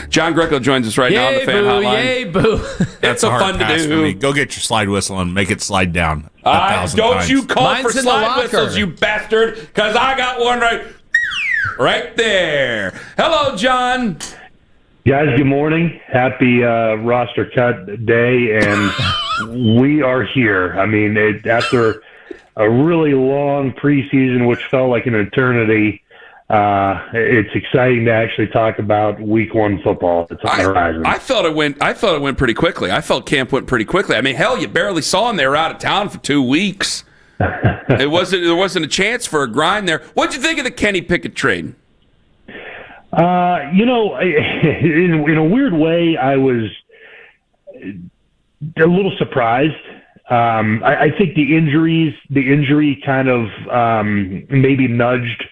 John Greco joins us right now on the fan hotline. Yay, boo. It's so fun to For me. do. Go get your slide whistle and make it slide down. Don't times. you call Mine's for in the slide locker. whistles, you bastard, because I got one right there. Hello, John. Guys, good morning. Happy roster cut day, and we are here. I mean, after a really long preseason, which felt like an eternity, it's exciting to actually talk about Week 1 football. It's on the horizon. I felt it went pretty quickly. I felt camp went pretty quickly. I mean, hell, you barely saw them. They were out of town for 2 weeks. There wasn't a chance for a grind there. What'd you think of the Kenny Pickett trade? In a weird way, I was a little surprised. I think the injury kind of maybe nudged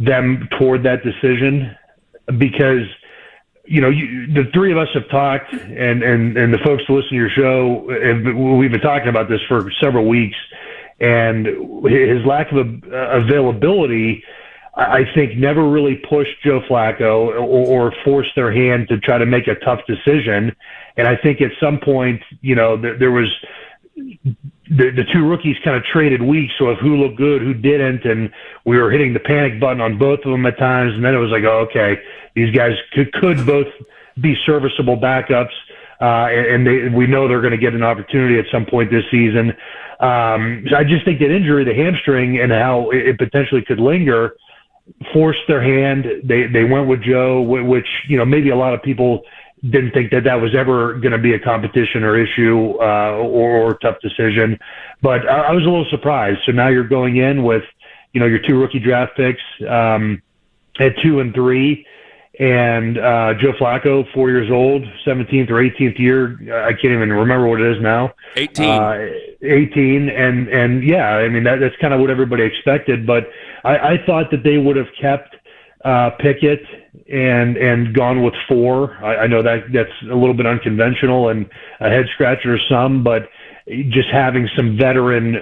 them toward that decision because, the three of us have talked and the folks who listen to your show, we've been talking about this for several weeks, and his lack of availability, I think, never really pushed Joe Flacco or forced their hand to try to make a tough decision. And I think at some point, there was the two rookies kind of traded weeks, so of who looked good, who didn't, and we were hitting the panic button on both of them at times. And then it was like, oh, okay, these guys could both be serviceable backups, and we know they're going to get an opportunity at some point this season. So I just think that injury, the hamstring, and how it potentially could linger, forced their hand. They went with Joe, which maybe a lot of people didn't think that was ever going to be a competition or issue or tough decision. But I was a little surprised. So now you're going in with your 2 rookie draft picks at 2 and 3, and Joe Flacco, 4 years old, 17th or 18th year. I can't even remember what it is now. 18, and yeah, I mean that's kind of what everybody expected. But I thought that they would have kept Pickett and gone with 4. I know that's a little bit unconventional and a head scratcher to some, but just having some veteran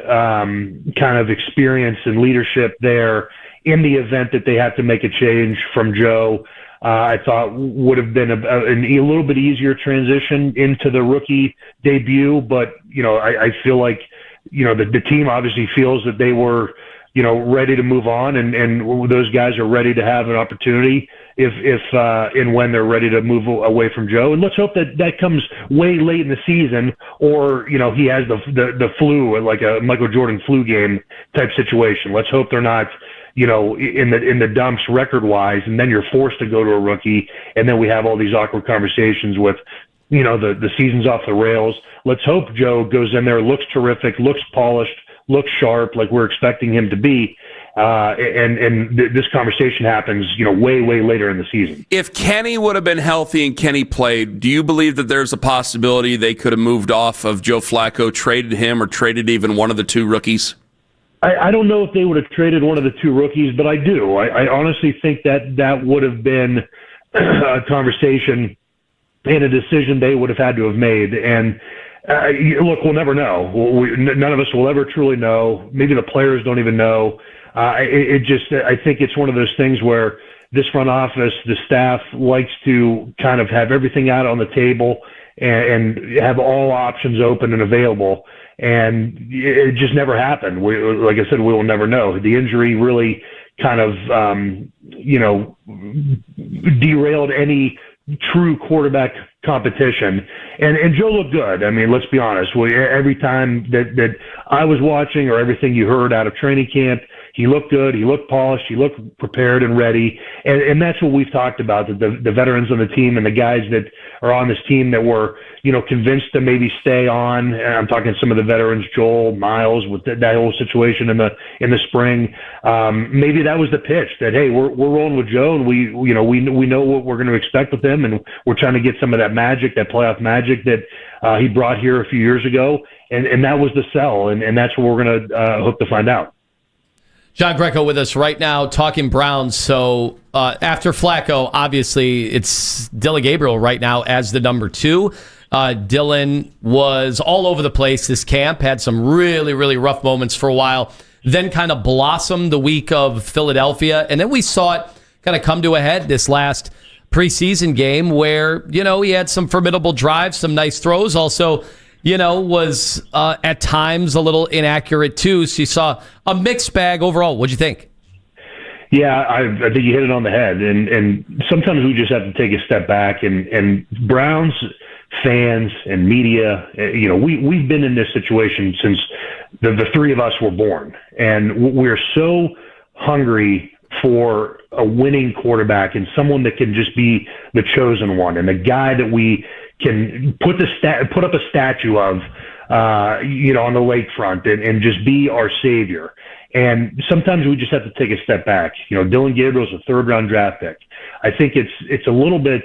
kind of experience and leadership there in the event that they have to make a change from Joe, I thought would have been a little bit easier transition into the rookie debut. But I feel like the team obviously feels that they were ready to move on, and those guys are ready to have an opportunity if and when they're ready to move away from Joe. And let's hope that comes way late in the season, or he has the flu, like a Michael Jordan flu game type situation. Let's hope they're not in the dumps record wise, and then you're forced to go to a rookie, and then we have all these awkward conversations with the season's off the rails. Let's hope Joe goes in there, looks terrific, looks polished, looks sharp, like we're expecting him to be, and this conversation happens, way later in the season. If Kenny would have been healthy and Kenny played, do you believe that there's a possibility they could have moved off of Joe Flacco, traded him, or traded even one of the 2 rookies? I don't know if they would have traded one of the 2 rookies, but I do. I honestly think that would have been a conversation and a decision they would have had to have made. And look, we'll never know. None of us will ever truly know. Maybe the players don't even know. I think it's one of those things where this front office, the staff, likes to kind of have everything out on the table and have all options open and available. And it just never happened. Like I said, we will never know. The injury really kind of, derailed any true quarterback competition. And Joe looked good. I mean, let's be honest. Every time that I was watching, or everything you heard out of training camp, he looked good. He looked polished. He looked prepared and ready. And that's what we've talked about, that the veterans on the team and the guys that are on this team that were, convinced to maybe stay on. And I'm talking some of the veterans, Joel, Miles, with that whole situation in the spring. Maybe that was the pitch that, hey, we're rolling with Joe, and we know what we're going to expect with him, and we're trying to get some of that magic, that playoff magic that he brought here a few years ago. And that was the sell. And that's what we're going to hope to find out. John Greco with us right now, talking Browns. So after Flacco, obviously it's Dylan Gabriel right now as the number 2. Dylan was all over the place this camp, had some really, really rough moments for a while, then kind of blossomed the week of Philadelphia. And then we saw it kind of come to a head this last preseason game where, he had some formidable drives, some nice throws. Also, was at times a little inaccurate too. So you saw a mixed bag overall. What'd you think? Yeah, I think you hit it on the head. And sometimes we just have to take a step back. And Browns fans and media, we've been in this situation since the three of us were born. And we're so hungry for a winning quarterback and someone that can just be the chosen one and the guy that we can put up a statue of, on the lakefront and just be our savior. And sometimes we just have to take a step back. Dylan Gabriel's a third-round draft pick. I think it's a little bit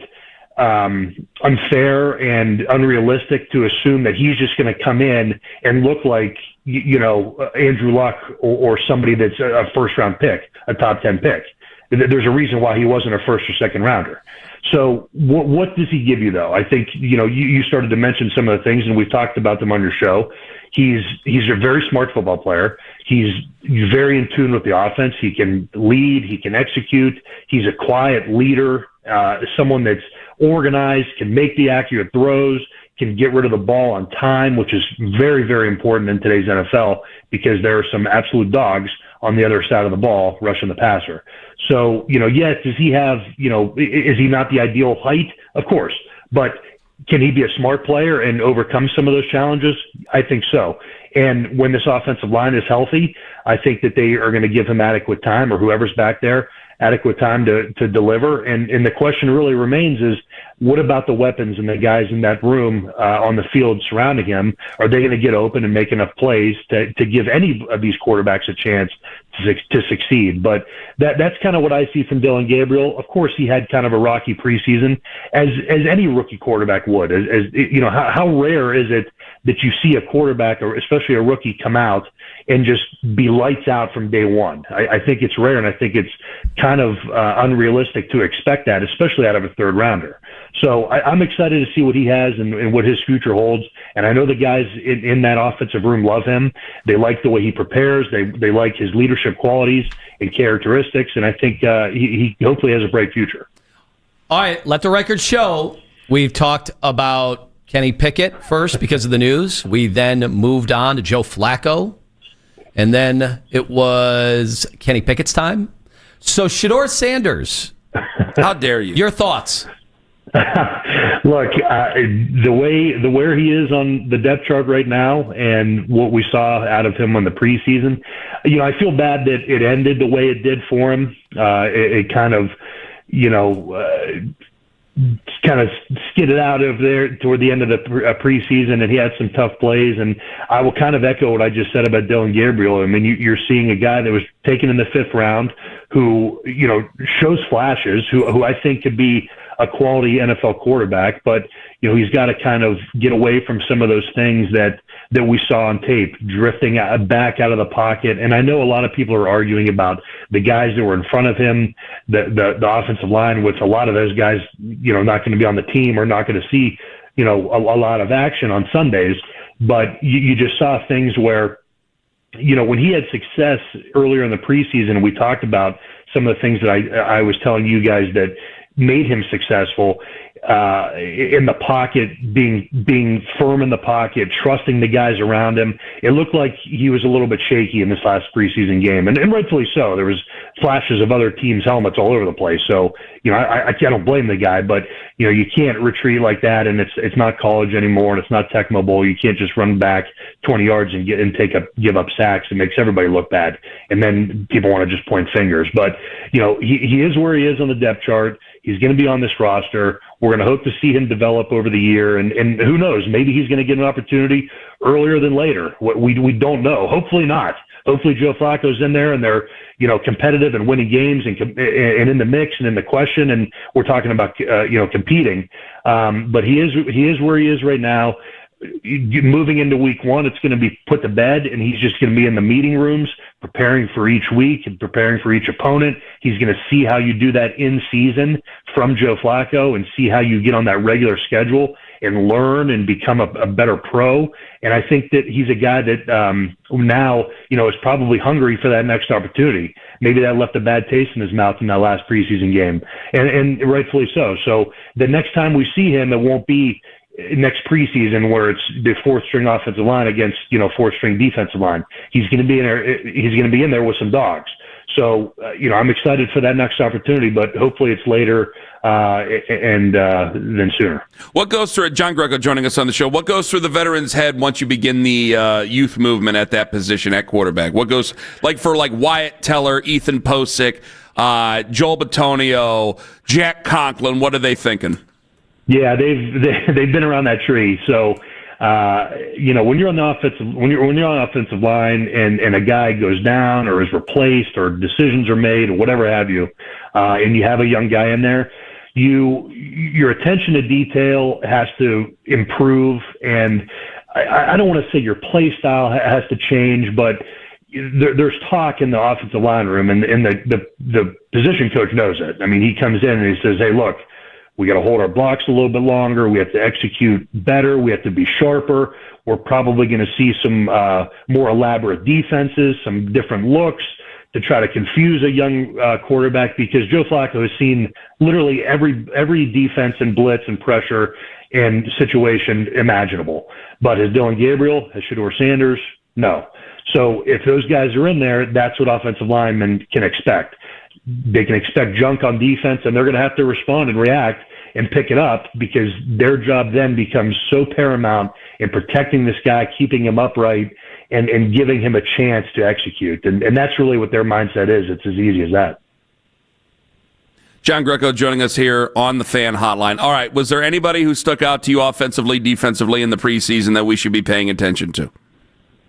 unfair and unrealistic to assume that he's just going to come in and look like, Andrew Luck or somebody that's a first-round pick, a top 10 pick. There's a reason why he wasn't a first or second rounder. So what does he give you, though? I think, you started to mention some of the things, and we've talked about them on your show. He's a very smart football player. He's very in tune with the offense. He can lead. He can execute. He's a quiet leader, someone that's organized, can make the accurate throws, can get rid of the ball on time, which is very, very important in today's NFL because there are some absolute dogs on the other side of the ball rushing the passer. So, yes, does he have, is he not the ideal height? Of course. But can he be a smart player and overcome some of those challenges? I think so. And when this offensive line is healthy, I think that they are going to give him adequate time, or whoever's back there, adequate time to deliver. And the question really remains is, what about the weapons and the guys in that room on the field surrounding him? Are they going to get open and make enough plays to give any of these quarterbacks a chance to succeed? But that's kind of what I see from Dylan Gabriel. Of course, he had kind of a rocky preseason, as any rookie quarterback would. How rare is it that you see a quarterback, or especially a rookie, come out and just be lights out from day one? I think it's rare, and I think it's kind of unrealistic to expect that, especially out of a third rounder. So I'm excited to see what he has and what his future holds. And I know the guys in that offensive room love him. They like the way he prepares. They like his leadership qualities and characteristics. And I think he hopefully has a bright future. All right, let the record show. We've talked about Kenny Pickett first because of the news. We then moved on to Joe Flacco. And then it was Kenny Pickett's time. So Shedeur Sanders. How dare you? Your thoughts? Look, where he is on the depth chart right now and what we saw out of him on the preseason, I feel bad that it ended the way it did for him. It kind of, kind of skidded out of there toward the end of the preseason, and he had some tough plays. And I will kind of echo what I just said about Dylan Gabriel. I mean, you're seeing a guy that was taken in the 5th round who, shows flashes, who I think could be a quality NFL quarterback, but he's got to kind of get away from some of those things that we saw on tape, drifting back out of the pocket. And I know a lot of people are arguing about the guys that were in front of him, the offensive line, with a lot of those guys, not going to be on the team or not going to see, a lot of action on Sundays. But you just saw things where, when he had success earlier in the preseason, we talked about some of the things that I was telling you guys that made him successful in the pocket, being firm in the pocket, trusting the guys around him. It looked like he was a little bit shaky in this last preseason game, and rightfully so. There was flashes of other teams' helmets all over the place. So, I don't blame the guy, but you can't retreat like that, and it's not college anymore, and it's not Tecmo Bowl. You can't just run back 20 yards and give up sacks. It makes everybody look bad, and then people want to just point fingers. But he is where he is on the depth chart. He's going to be on this roster. We're going to hope to see him develop over the year, and who knows? Maybe he's going to get an opportunity earlier than later. We don't know. Hopefully not. Hopefully Joe Flacco's in there and they're competitive and winning games and in the mix and in the question. And we're talking about competing. But he is where he is right now. Moving into week 1, it's going to be put to bed, and he's just going to be in the meeting rooms preparing for each week and preparing for each opponent. He's going to see how you do that in season from Joe Flacco and see how you get on that regular schedule and learn and become a better pro. And I think that he's a guy that now, is probably hungry for that next opportunity. Maybe that left a bad taste in his mouth in that last preseason game, and rightfully so. So the next time we see him, it won't be next preseason where it's the fourth string offensive line against, fourth string defensive line. He's going to be in there. He's going to be in there with some dogs. So, I'm excited for that next opportunity, but hopefully it's later than sooner. What goes through, John Greco joining us on the show, what goes through the veteran's head once you begin the youth movement at that position at quarterback? What goes, for Wyatt Teller, Ethan Posick, Joel Bitonio, Jack Conklin, what are they thinking? Yeah, they've been around that tree. So, when you're on the offensive line and a guy goes down or is replaced or decisions are made or whatever have you, and you have a young guy in there, your attention to detail has to improve. And I don't want to say your play style has to change, but there's talk in the offensive line room, and the position coach knows it. I mean, he comes in and he says, "Hey, look, we got to hold our blocks a little bit longer. We have to execute better. We have to be sharper. We're probably going to see some more elaborate defenses, some different looks to try to confuse a young quarterback," because Joe Flacco has seen literally every defense and blitz and pressure and situation imaginable. But has Dylan Gabriel, has Shedeur Sanders? No. So if those guys are in there, that's what offensive linemen can expect. They can expect junk on defense, and they're going to have to respond and react and pick it up, because their job then becomes so paramount in protecting this guy, keeping him upright, and giving him a chance to execute. And that's really what their mindset is. It's as easy as that. John Greco joining us here on the Fan Hotline. All right, was there anybody who stuck out to you offensively, defensively in the preseason that we should be paying attention to?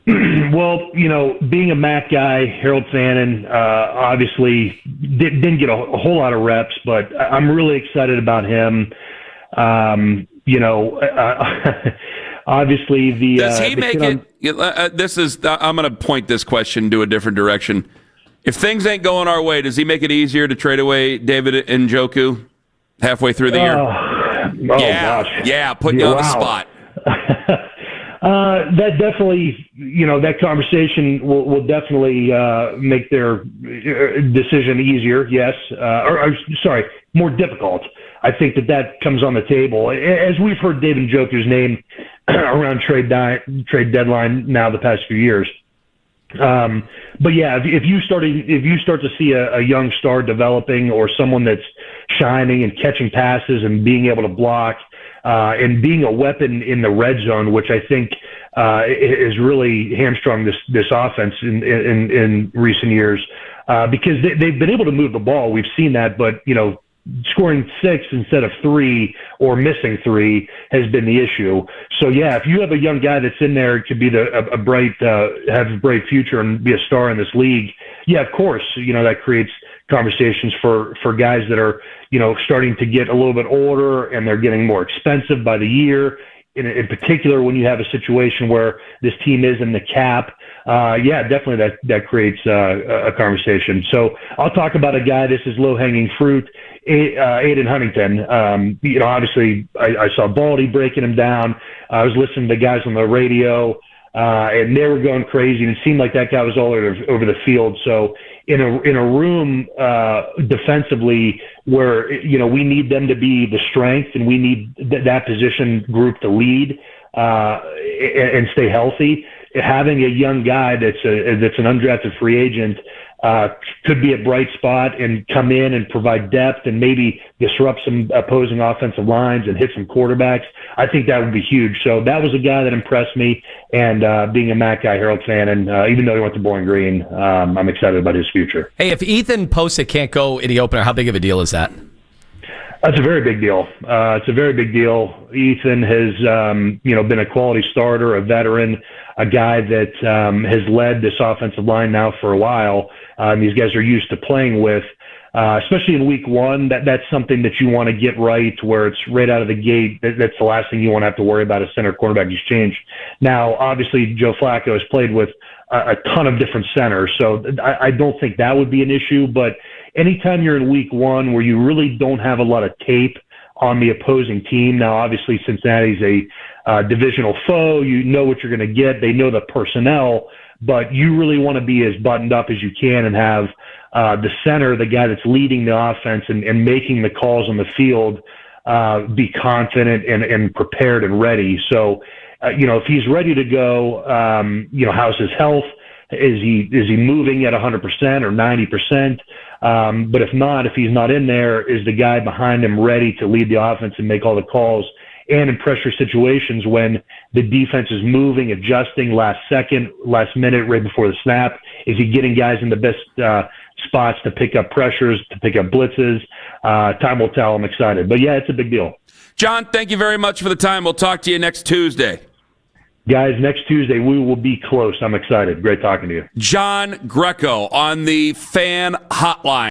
Well, being a MAC guy, Harold Fannin obviously didn't get a whole lot of reps, but I'm really excited about him. Obviously, does he make it? This is. I'm going to point this question to a different direction. If things ain't going our way, does he make it easier to trade away David Njoku halfway through the year? Gosh. Yeah, putting you on the spot. That definitely, that conversation will definitely make their decision easier. Yes, more difficult. I think that comes on the table, as we've heard David Njoku's name around trade deadline now the past few years. But yeah, if you start to see a young star developing, or someone that's shining and catching passes and being able to block, and being a weapon in the red zone, which I think has really hamstrung this offense in recent years, because they've been able to move the ball. We've seen that, but scoring 6 instead of 3 or missing 3 has been the issue. So yeah, if you have a young guy that's in there, could be have a bright future and be a star in this league. Yeah, of course, that creates conversations for guys that are, starting to get a little bit older, and they're getting more expensive by the year. In particular, when you have a situation where this team is in the cap, definitely that creates a conversation. So I'll talk about a guy. This is low-hanging fruit. Aiden Huntington. Obviously, I saw Baldy breaking him down. I was listening to guys on the radio, and they were going crazy, and it seemed like that guy was all over the field. So in a room defensively where we need them to be the strength, and we need that position group to lead and stay healthy, having a young guy that's an undrafted free agent could be a bright spot and come in and provide depth and maybe disrupt some opposing offensive lines and hit some quarterbacks. I think that would be huge. So that was a guy that impressed me. And being a MAC guy, Harold Fannin, even though he went to Bowling Green, I'm excited about his future. Hey, if Ethan Posick can't go in the opener, how big of a deal is that? That's a very big deal. It's a very big deal. Ethan has, been a quality starter, a veteran, a guy that has led this offensive line now for a while. These guys are used to playing with, especially in week one. That's something that you want to get right, where it's right out of the gate. That's the last thing you want to have to worry about, a center quarterback exchange. Now, obviously, Joe Flacco has played with a ton of different centers, so I don't think that would be an issue. But anytime you're in week one where you really don't have a lot of tape on the opposing team. Now, obviously, Cincinnati's a divisional foe. You know what you're going to get. They know the personnel, but you really want to be as buttoned up as you can and have the center, the guy that's leading the offense and making the calls on the field, be confident and prepared and ready. So, if he's ready to go, how's his health? Is he moving at 100% or 90%? But if he's not in there, is the guy behind him ready to lead the offense and make all the calls? And in pressure situations when the defense is moving, adjusting last second, last minute, right before the snap, is he getting guys in the best spots to pick up pressures, to pick up blitzes? Time will tell. I'm excited. But, yeah, it's a big deal. John, thank you very much for the time. We'll talk to you next Tuesday. Guys, next Tuesday, we will be close. I'm excited. Great talking to you. John Greco on the Fan Hotline.